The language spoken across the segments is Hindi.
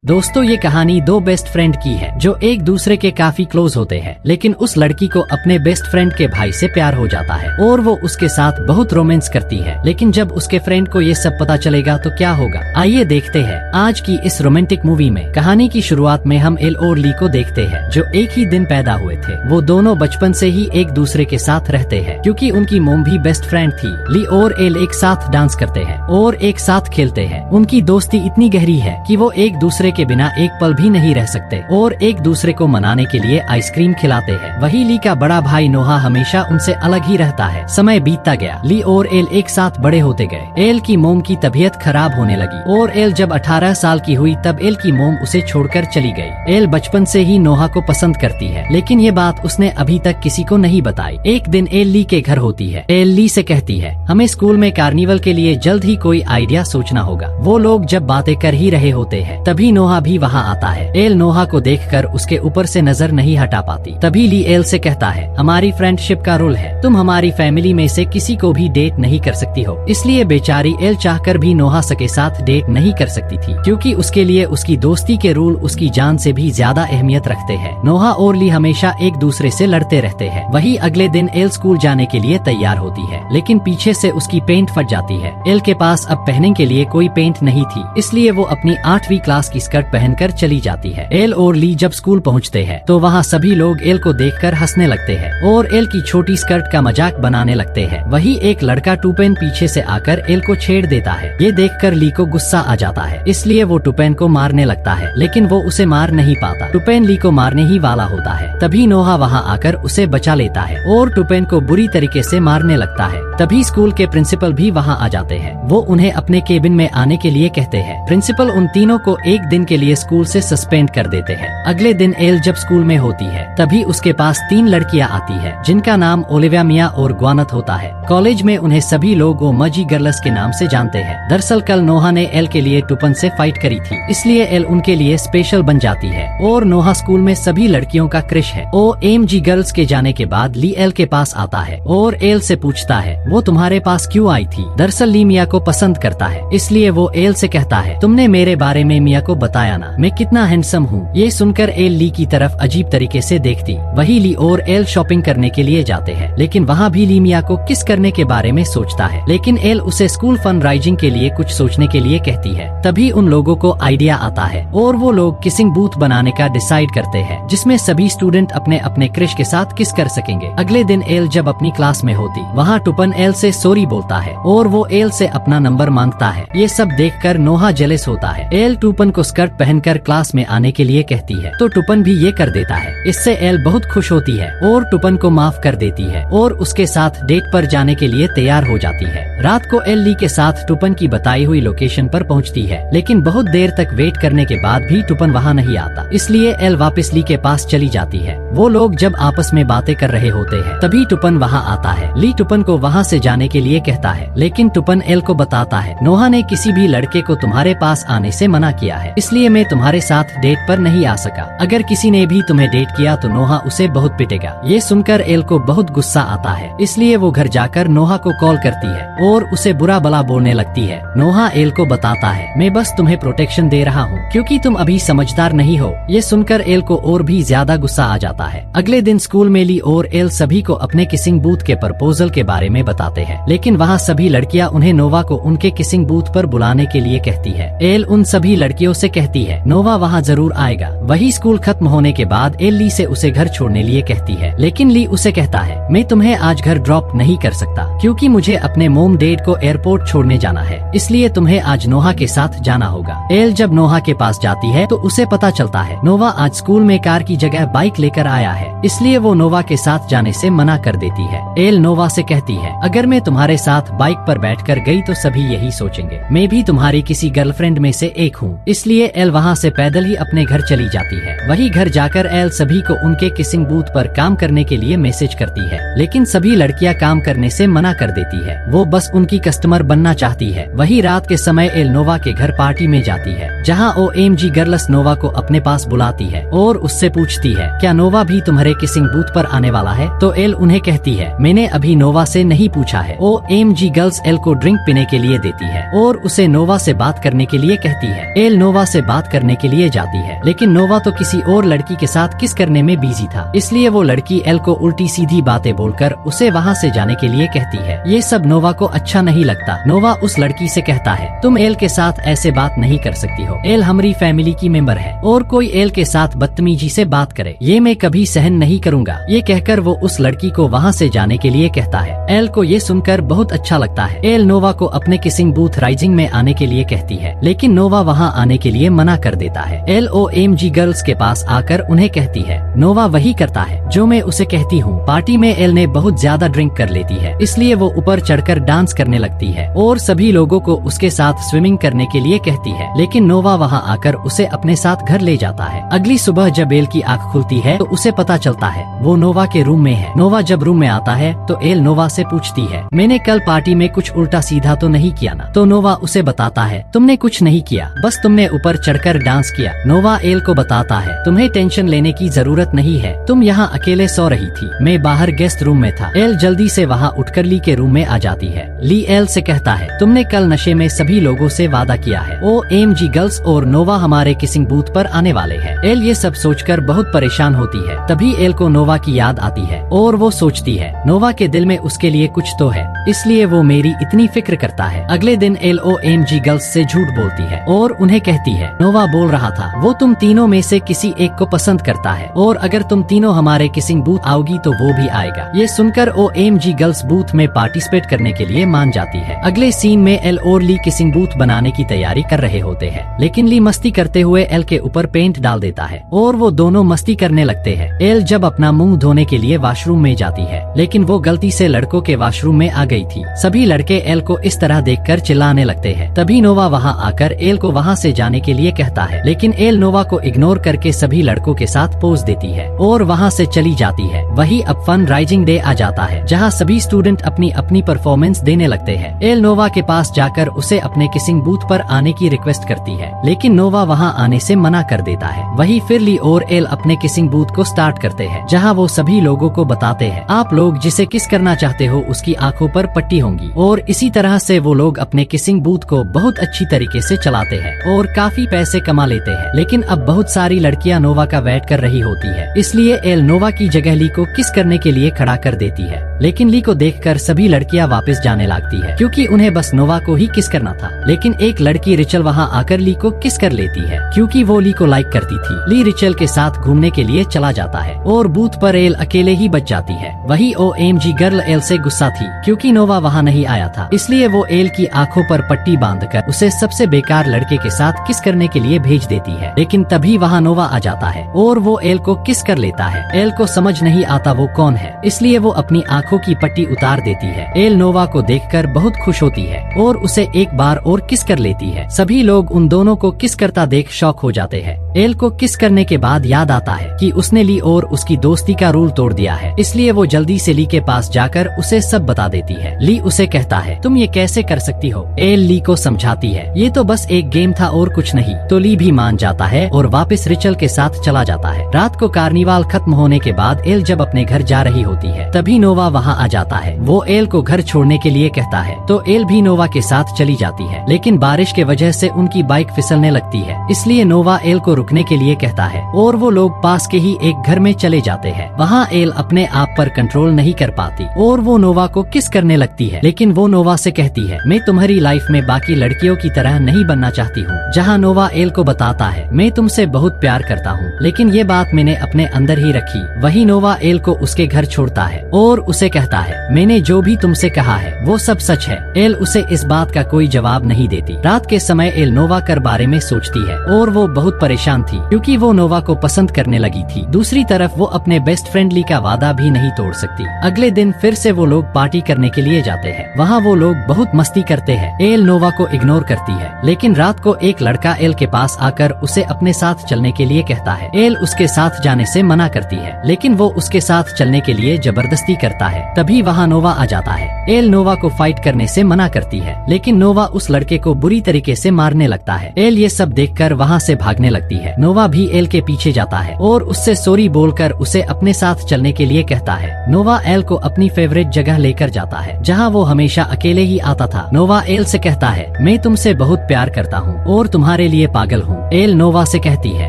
दोस्तों ये कहानी दो बेस्ट फ्रेंड की है जो एक दूसरे के काफी क्लोज होते हैं, लेकिन उस लड़की को अपने बेस्ट फ्रेंड के भाई से प्यार हो जाता है और वो उसके साथ बहुत रोमांस करती है। लेकिन जब उसके फ्रेंड को ये सब पता चलेगा तो क्या होगा, आइए देखते हैं आज की इस रोमांटिक मूवी में। कहानी की शुरुआत में हम एल और ली को देखते हैं जो एक ही दिन पैदा हुए थे। वो दोनों बचपन से ही एक दूसरे के साथ रहते हैं क्योंकि उनकी मोम भी बेस्ट फ्रेंड थी। ली और एल एक साथ डांस करते हैं और एक साथ खेलते हैं। उनकी दोस्ती इतनी गहरी है कि वो एक दूसरे के बिना एक पल भी नहीं रह सकते और एक दूसरे को मनाने के लिए आइसक्रीम खिलाते हैं। वही ली का बड़ा भाई नोहा हमेशा उनसे अलग ही रहता है। समय बीतता गया, ली और एल एक साथ बड़े होते गए। एल की मोम की तबीयत खराब होने लगी और एल जब 18 साल की हुई तब एल की मोम उसे छोड़कर चली गई। एल बचपन से ही नोहा को पसंद करती है, लेकिन ये बात उसने अभी तक किसी को नहीं बताई। एक दिन एल ली के घर होती है। एल ली से कहती है, हमें स्कूल में कार्निवल के लिए जल्द ही कोई आइडिया सोचना होगा। वो लोग जब बातें कर ही रहे होते हैं तभी नोहा भी वहाँ आता है। एल नोहा को देखकर उसके ऊपर से नजर नहीं हटा पाती। तभी ली एल से कहता है, हमारी फ्रेंडशिप का रूल है, तुम हमारी फैमिली में से किसी को भी डेट नहीं कर सकती हो। इसलिए बेचारी एल चाहकर भी नोहा के साथ डेट नहीं कर सकती थी क्योंकि उसके लिए उसकी दोस्ती के रूल उसकी जान से भी ज्यादा अहमियत रखते हैं। नोहा और ली हमेशा एक दूसरे से लड़ते रहते हैं। वही अगले दिन एल स्कूल जाने के लिए तैयार होती है, लेकिन पीछे से उसकी पेंट फट जाती है। एल के पास अब पहनने के लिए कोई पेंट नहीं थी, इसलिए वो अपनी 8वीं क्लास की स्कर्ट पहनकर चली जाती है। एल और ली जब स्कूल पहुंचते हैं तो वहाँ सभी लोग एल को देखकर हंसने लगते हैं और एल की छोटी स्कर्ट का मजाक बनाने लगते हैं। वही एक लड़का टूपेन पीछे से आकर एल को छेड़ देता है। ये देखकर ली को गुस्सा आ जाता है, इसलिए वो टूपेन को मारने लगता है, लेकिन वो उसे मार नहीं पाता। टूपेन ली को मारने ही वाला होता है। तभी नोहा वहाँ आकर उसे बचा लेता है और टूपेन को बुरी तरीके से मारने लगता है। तभी स्कूल के प्रिंसिपल भी वहाँ आ जाते हैं। वो उन्हें अपने केबिन में आने के लिए कहते हैं। प्रिंसिपल उन तीनों को एक दिन के लिए स्कूल से सस्पेंड कर देते हैं। अगले दिन एल जब स्कूल में होती है तभी उसके पास 3 लड़कियां आती है जिनका नाम ओलिविया, मिया और ग्वानत होता है। कॉलेज में उन्हें सभी लोग वो मजी गर्ल्स के नाम से जानते हैं। दरअसल कल नोहा ने एल के लिए टूपन से फाइट करी थी, इसलिए एल उनके लिए स्पेशल बन जाती है और नोहा स्कूल में सभी लड़कियों का क्रश है। OMG गर्ल्स के जाने के बाद ली एल के पास आता है और एल से पूछता है, वो तुम्हारे पास क्यों आई थी? दरअसल ली मिया को पसंद करता है, इसलिए वो एल से कहता है, तुमने मेरे बारे में मिया को बताया ना, मैं कितना हैंडसम हूँ। ये सुनकर एल ली की तरफ अजीब तरीके से देखती। वही ली और एल शॉपिंग करने के लिए जाते हैं, लेकिन वहाँ भी ली मिया को किस करने के बारे में सोचता है, लेकिन एल उसे स्कूल फन राइजिंग के लिए कुछ सोचने के लिए कहती है। तभी उन लोगों को आइडिया आता है और वो लोग किसिंग बूथ बनाने का डिसाइड करते हैं जिसमें सभी स्टूडेंट अपने अपने क्रश के साथ किस कर सकेंगे। अगले दिन एल जब अपनी क्लास में होती वहाँ टूपन एल से सॉरी बोलता है और वो एल से अपना नंबर मांगता है। ये सब देखकर नोहा जेलस होता है। एल टूपन को स्कर्ट पहनकर क्लास में आने के लिए कहती है तो टूपन भी ये कर देता है। इससे एल बहुत खुश होती है और टूपन को माफ कर देती है और उसके साथ डेट पर जाने के लिए तैयार हो जाती है। रात को एल ली के साथ टूपन की बताई हुई लोकेशन पर पहुंचती है, लेकिन बहुत देर तक वेट करने के बाद भी टूपन वहां नहीं आता, इसलिए एल वापस ली के पास चली जाती है। वो लोग जब आपस में बातें कर रहे होते हैं तभी टूपन वहां आता है। ली टूपन को वहां से जाने के लिए कहता है, लेकिन टूपन एल को बताता है, नोहा ने किसी भी लड़के को तुम्हारे पास आने से मना किया है, इसलिए मैं तुम्हारे साथ डेट पर नहीं आ सका। अगर किसी ने भी तुम्हें डेट किया तो नोहा उसे बहुत पिटेगा। ये सुनकर एल को बहुत गुस्सा आता है, इसलिए वो घर जाकर नोहा को कॉल करती है और उसे बुरा भला बोलने लगती है। नोहा एल को बताता है, मैं बस तुम्हें प्रोटेक्शन दे रहा हूँ क्योंकि तुम अभी समझदार नहीं हो। ये सुनकर एल को और भी ज्यादा गुस्सा आ जाता है। अगले दिन स्कूल में ली और एल सभी को अपने किसिंग बूथ के प्रपोजल के बारे में बताते हैं, लेकिन वहाँ सभी लड़कियाँ उन्हें नोवा को उनके किसिंग बूथ पर बुलाने के लिए कहती है। एल उन सभी लड़कियों से कहती है, नोवा वहाँ जरूर आएगा। वही स्कूल खत्म होने के बाद एल ली से उसे घर छोड़ने लिए कहती है, लेकिन ली उसे कहता है, मैं तुम्हें आज घर ड्रॉप नहीं कर सकता क्योंकि मुझे अपने मोम डैड को एयरपोर्ट छोड़ने जाना है, इसलिए तुम्हें आज नोहा के साथ जाना होगा। एल जब नोहा के पास जाती है तो उसे पता चलता है नोवा आज स्कूल में कार की जगह बाइक लेकर आया है, इसलिए वो नोवा के साथ जाने से मना कर देती है। एल नोवा से कहती है, अगर मैं तुम्हारे साथ बाइक पर बैठकर गई तो सभी यही सोचेंगे मैं भी तुम्हारी किसी गर्लफ्रेंड में से एक हूँ, इसलिए एल वहाँ से पैदल ही अपने घर चली जाती है। वही घर जाकर एल सभी को उनके किसिंग बूथ पर काम करने के लिए मैसेज करती है, लेकिन सभी लड़कियाँ काम करने से मना कर देती है। वो बस उनकी कस्टमर बनना चाहती है। वही रात के समय एल नोवा के घर पार्टी में जाती है, जहाँ OMG गर्ल्स नोवा को अपने पास बुलाती है और उससे पूछती है, क्या नोवा भी तुम्हारे किसिंग बूथ पर आने वाला है? तो एल उन्हें कहती है, मैंने अभी नोवा से नहीं पूछा है। OMG गर्ल्स एल को ड्रिंक पीने के लिए देती है और उसे नोवा से बात करने के लिए कहती है। एल नोवा से बात करने के लिए जाती है, लेकिन नोवा तो किसी और लड़की के साथ किस करने में बिजी था, इसलिए वो लड़की एल को उल्टी सीधी बातें बोलकर उसे वहाँ से जाने के लिए कहती है। ये सब नोवा को अच्छा नहीं लगता। नोवा उस लड़की से कहता है, तुम एल के साथ ऐसे बात नहीं कर सकती हो। एल हमारी फैमिली की मेंबर है और कोई एल के साथ बदतमीजी से बात करे ये मैं कभी सहन नहीं करूँगा। ये कहकर वो उस लड़की को वहाँ से जाने के लिए कहता है। एल को ये सुनकर बहुत अच्छा लगता है। एल नोवा को अपने किसिंग बूथ राइजिंग में आने के लिए कहती है, लेकिन नोवा वहाँ आने के लिए मना कर देता है। एल OMG गर्ल्स के पास आकर उन्हें कहती है। नोवा वही करता है जो मैं उसे कहती हूँ। पार्टी में एल ने बहुत ज्यादा ड्रिंक कर लेती है, इसलिए वो ऊपर चढ़कर डांस करने लगती है और सभी लोगों को उसके साथ स्विमिंग करने के लिए कहती है, लेकिन नोवा वहाँ आकर उसे अपने साथ घर ले जाता है। अगली सुबह जब एल की आँख खुलती है तो उसे पता चलता है वो नोवा के रूम में है। नोवा जब रूम में आता है तो एल नोवा से पूछती है, मैंने कल पार्टी में कुछ उल्टा सीधा तो नहीं किया ना? तो नोवा उसे बताता है, तुमने कुछ नहीं किया, बस तुमने ऊपर चढ़कर डांस किया। नोवा एल को बताता है, तुम्हें टेंशन लेने की जरूरत नहीं है, तुम यहाँ अकेले सो रही थी, मैं बाहर गेस्ट रूम में था। एल जल्दी से वहाँ उठकर ली के रूम में आ जाती है। ली एल से कहता है, तुमने कल नशे में सभी लोगों से वादा किया है, OMG गर्ल्स और नोवा हमारे किसिंग बूथ पर आने वाले हैं। एल ये सब सोचकर बहुत परेशान होती है। तभी एल को नोवा की याद आती है और वो सोचती है नोवा के दिल में उसके लिए कुछ तो है, इसलिए वो मेरी इतनी फिक्र करता है। अगले दिन एल OMG गर्ल्स से झूठ बोलती है और उन्हें कहती है, नोवा बोल रहा था वो तुम तीनों में से किसी एक को पसंद करता है और अगर तुम तीनों हमारे किसिंग बूथ आओगी तो वो भी आएगा। ये सुनकर OMG गर्ल्स बूथ में पार्टिसिपेट करने के लिए मान जाती है। अगले सीन में एल और ली किसिंग बूथ बनाने की तैयारी कर रहे होते हैं, लेकिन ली मस्ती करते हुए एल के ऊपर पेंट डाल देता है और वो दोनों मस्ती करने लगते हैं। एल जब अपना मुंह धोने के लिए वॉशरूम में जाती है, लेकिन वो गलती से लड़कों के वॉशरूम में आ गई थी। सभी लड़के एल को इस तरह देखकर चिल्लाने लगते हैं। तभी नोवा वहाँ आकर एल को वहाँ से जाने के लिए कहता है, लेकिन एल नोवा को इग्नोर करके सभी लड़कों के साथ पोज देती है और वहाँ से चली जाती है। वही अब फन राइजिंग डे आ जाता है, जहाँ सभी स्टूडेंट अपनी अपनी परफॉर्मेंस देने लगते हैं। एल नोवा के पास जाकर उसे अपने किसिंग बूथ पर आने की रिक्वेस्ट करती है, लेकिन नोवा वहाँ आने से मना कर देता है। वही फिर ली और एल अपने किसिंग बूथ को स्टार्ट करते हैं, जहाँ वो सभी लोगों को बताते हैं, आप लोग जिसे किस करना चाहते हो उसकी आंखों पर पट्टी होंगी। और इसी तरह से वो लोग अपने किसिंग बूथ को बहुत अच्छी तरीके से चलाते हैं और काफी पैसे कमा लेते हैं। लेकिन अब बहुत सारी लड़कियां नोवा का वेट कर रही होती है, इसलिए एल नोवा की जगह ली को किस करने के लिए खड़ा कर देती है। लेकिन ली को देखकर सभी लड़कियां वापस जाने लगती है, क्योंकि उन्हें बस नोवा को ही किस करना था। लेकिन एक लड़की रिचल वहाँ आकर ली को किस कर लेती है, क्योंकि वो ली को लाइक करती थी। ली रिचल के साथ घूमने के लिए चला जाता है और बूथ पर एल अकेले ही बच जाती है। वही OMG गर्ल एल से गुस्सा थी, क्योंकि नोवा वहाँ नहीं आया था, इसलिए वो एल की आंखों पर पट्टी बांधकर उसे सबसे बेकार लड़के के साथ किस करने के लिए भेज देती है। लेकिन तभी वहाँ नोवा आ जाता है और वो एल को किस कर लेता है। एल को समझ नहीं आता वो कौन है, इसलिए वो अपनी आंखों की पट्टी उतार देती है। एल नोवा को देखकर बहुत खुश होती है और उसे एक बार और किस कर लेती है। सभी लोग उन दोनों को किस करता देख शॉक हो जाते हैं। एल को किस करने के बाद याद आता है कि उसने ली और उसकी दोस्ती का रूल तोड़ दिया है, इसलिए वो जल्दी से ली के पास जाकर उसे सब बता देती है। ली उसे कहता है, तुम ये कैसे कर सकती हो? एल ली को समझाती है, ये तो बस एक गेम था और कुछ नहीं। तो ली भी मान जाता है और वापस रिचल के साथ चला जाता है। रात को कार्निवाल खत्म होने के बाद एल जब अपने घर जा रही होती है, तभी नोवा वहाँ आ जाता है। वो एल को घर छोड़ने के लिए कहता है, तो एल भी नोवा के साथ चली जाती है, लेकिन बारिश के वजह से उनकी बाइक फिसलने लगती है, इसलिए नोवा एल को रुकने के लिए कहता है और वो लोग पास के ही एक घर में चले जाते हैं। वहाँ एल अपने आप पर कंट्रोल नहीं कर पाती और वो नोवा को किस करने लगती है, लेकिन वो नोवा से कहती है, मैं तुम्हारी लाइफ में बाकी लड़कियों की तरह नहीं बनना चाहती हूँ। जहाँ नोवा एल को बताता है, मैं तुमसे बहुत प्यार करता हूँ, लेकिन ये बात मैंने अपने अंदर ही रखी। वही नोवा एल को उसके घर छोड़ता है और उसे कहता है, मैंने जो भी तुमसे कहा है वो सब सच है। एल उसे इस बात का कोई जवाब नहीं देती। रात के समय एल नोवा कर बारे में सोचती है और वो बहुत परेशान थी, क्योंकि वो नोवा को पसंद करने लगी थी। दूसरी तरफ वो अपने बेस्ट फ्रेंड ली का वादा भी नहीं तोड़ सकती। अगले दिन फिर से वो लोग पार्टी करने के लिए जाते हैं। वहाँ वो लोग बहुत मस्ती करते हैं। एल नोवा को इग्नोर करती है, लेकिन रात को एक लड़का एल के पास आकर उसे अपने साथ चलने के लिए कहता है। एल उसके साथ जाने से मना करती है, लेकिन वो उसके साथ चलने के लिए जबरदस्ती करता है। तभी वहाँ नोवा आ जाता है। एल नोवा को फाइट करने से मना करती है, लेकिन नोवा उस लड़के को बुरी तरीके से मारने लगता है। एल ये सब देखकर वहाँ से भागने लगती है। नोवा भी एल के पीछे जाता है और उससे सॉरी बोलकर उसे अपने साथ चलने के लिए कहता है। नोवा एल को अपनी फेवरेट जगह लेकर जाता है, जहाँ वो हमेशा अकेले ही आता था। नोवा एल से कहता है, मैं तुमसे बहुत प्यार करता हूँ और तुम्हारे तुम्हारे लिए पागल हूँ। एल नोवा से कहती है,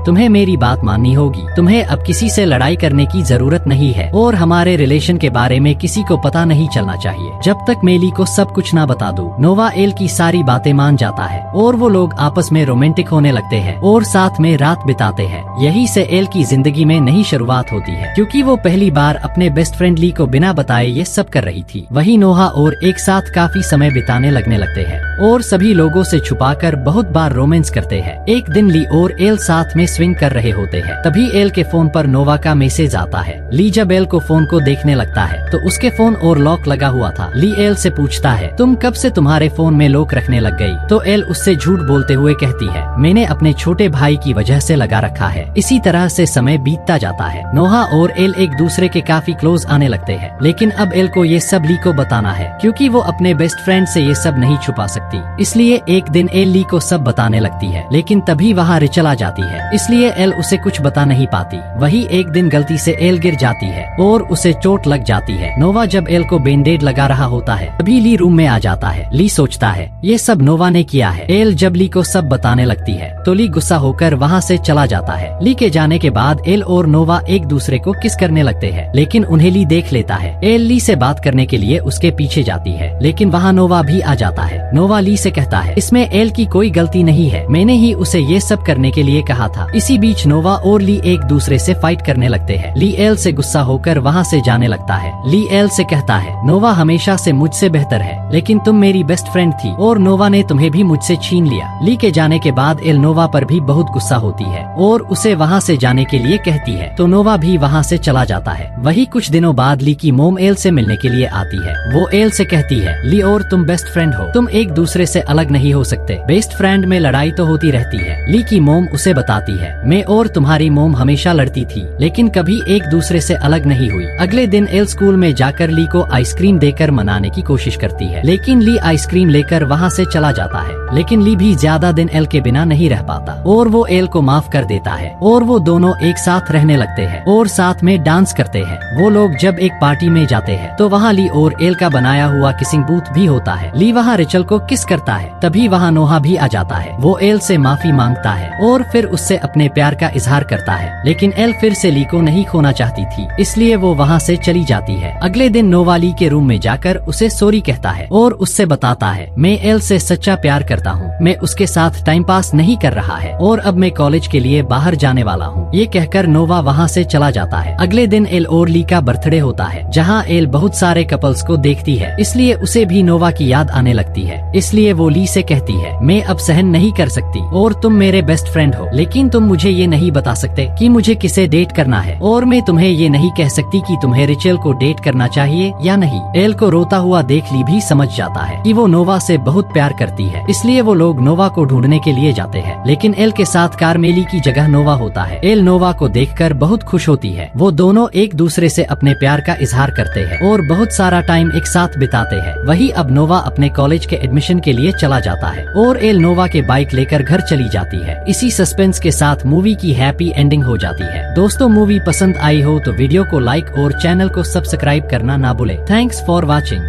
तुम्हें मेरी बात माननी होगी, तुम्हें अब किसी से लड़ाई करने की जरूरत नहीं है और हमारे रिलेशन के बारे में किसी को पता नहीं चलना चाहिए जब तक मेली को सब कुछ ना बता दूं। नोवा एल की सारी बातें मान जाता है और वो लोग आपस में रोमांटिक होने लगते हैं और साथ में रात बिताते हैं। यही से एल की जिंदगी में नई शुरुआत होती है, क्योंकि वो पहली बार अपने बेस्ट फ्रेंड ली को बिना बताए ये सब कर रही थी। वही नोहा और एक साथ काफी समय बिताने लगने लगते हैं और सभी लोगों से छुपाकर बहुत बार रोमांस करते हैं। एक दिन ली और एल साथ में स्विंग कर रहे होते हैं, तभी एल के फोन पर नोवा का मैसेज आता है। ली जब एल को फोन को देखने लगता है तो उसके फोन और लॉक लगा हुआ था। ली एल से पूछता है, तुम कब से तुम्हारे फोन में लॉक रखने लग गई? तो एल उससे झूठ बोलते हुए कहती है, मैंने अपने छोटे भाई की वजह से लगा रखा है। इसी तरह से समय बीतता जाता है। नोहा और एल एक दूसरे के काफी क्लोज आने लगते हैं, लेकिन अब एल को ये सब ली को बताना है, क्योंकि वो अपने बेस्ट फ्रेंड से ये सब नहीं छुपा सकती। इसलिए एक दिन एल ली को सब बताने लगती है, लेकिन तभी वहाँ रिचल आ जाती है, इसलिए एल उसे कुछ बता नहीं पाती। वही एक दिन गलती से एल गिर जाती है और उसे चोट लग जाती है। नोवा जब एल को बैंडेड लगा रहा होता है तभी ली रूम में आ जाता है। ली सोचता है ये सब नोवा ने किया है। एल जब ली को सब बताने लगती है तो ली गुस्सा होकर वहाँ से चला जाता है। ली के जाने के बाद एल और नोवा एक दूसरे को किस करने लगते हैं, लेकिन उन्हें ली देख लेता है। एल ली से बात करने के लिए उसके पीछे जाती है, लेकिन वहाँ नोवा भी आ जाता है। नोवा ली से कहता है, इसमें एल की कोई गलती नहीं है, मैंने ही उसे ये सब करने के लिए कहा था। इसी बीच नोवा और ली एक दूसरे से फाइट करने लगते हैं। ली एल से गुस्सा होकर वहाँ से जाने लगता है। ली एल से कहता है, नोवा हमेशा से मुझसे बेहतर है, लेकिन तुम मेरी बेस्ट फ्रेंड थी और नोवा ने तुम्हें भी मुझसे छीन लिया। ली के जाने के बाद एल नोवा पर भी बहुत गुस्सा होती है और उसे वहाँ से जाने के लिए कहती है, तो नोवा भी वहाँ से चला जाता है। वही कुछ दिनों बाद ली की मोम एल से मिलने के लिए आती है। वो एल से कहती है, ली और तुम बेस्ट फ्रेंड हो, तुम एक दूसरे से अलग नहीं हो सकते। बेस्ट फ्रेंड में लड़ाई तो होती रहती है। ली की मोम उसे बताती है, मैं और तुम्हारी मोम हमेशा लड़ती थी, लेकिन कभी एक दूसरे से अलग नहीं हुई। अगले दिन एल स्कूल में जाकर ली को आइसक्रीम देकर मनाने की कोशिश करती है, लेकिन ली आइसक्रीम लेकर वहाँ से चला जाता है। लेकिन ली भी ज्यादा दिन एल के बिना नहीं रह पाता और वो एल को माफ कर देता है और वो दोनों एक साथ रहने लगते हैं और साथ में डांस करते हैं। वो लोग जब एक पार्टी में जाते हैं तो वहाँ ली और एल का बनाया हुआ किसिंग बूथ भी होता है। ली वहाँ रिचल को किस करता है, तभी वहाँ नोहा भी आ जाता है। वो एल से माफी मांगता है और फिर उससे अपने प्यार का इजहार करता है, लेकिन एल फिर से ली को नहीं खोना चाहती थी, इसलिए वो वहाँ से चली जाती है। अगले दिन नोवा ली के रूम में जाकर उसे सॉरी कहता है और उससे बताता है, मैं एल से सच्चा प्यार करता हूँ, मैं उसके साथ टाइम पास नहीं कर रहा है और अब मैं कॉलेज के लिए बाहर जाने वाला हूँ। ये कहकर नोवा वहाँ से चला जाता है। अगले दिन एल और ली का बर्थडे होता है, जहाँ एल बहुत सारे कपल्स को देखती है, इसलिए उसे भी नोवा की याद आने लगती है। इसलिए वो ली से कहती है, मैं अब सहन नहीं कर सकती और तुम मेरे बेस्ट फ्रेंड हो, लेकिन तुम मुझे ये नहीं बता सकते कि मुझे किसे डेट करना है और मैं तुम्हें ये नहीं कह सकती कि तुम्हें रिचल को डेट करना चाहिए या नहीं। एल को रोता हुआ देख ली भी समझ जाता है कि वो नोवा से बहुत प्यार करती है, इसलिए वो लोग नोवा को ढूंढने के लिए जाते हैं, लेकिन एल के साथ कार्मेली की जगह नोवा होता है। एल नोवा को देखकर बहुत खुश होती है। वो दोनों एक दूसरे से अपने प्यार का इजहार करते हैं और बहुत सारा टाइम एक साथ बिताते हैं। वही अब नोवा अपने कॉलेज के एडमिशन के लिए चला जाता है और एल नोवा के बाइक लेकर घर चली जाती है। इसी सस्पेंस के साथ मूवी की हैप्पी एंडिंग हो जाती है। दोस्तों, मूवी पसंद आई हो तो वीडियो को लाइक और चैनल को सब्सक्राइब करना ना भूले। Thanks for watching.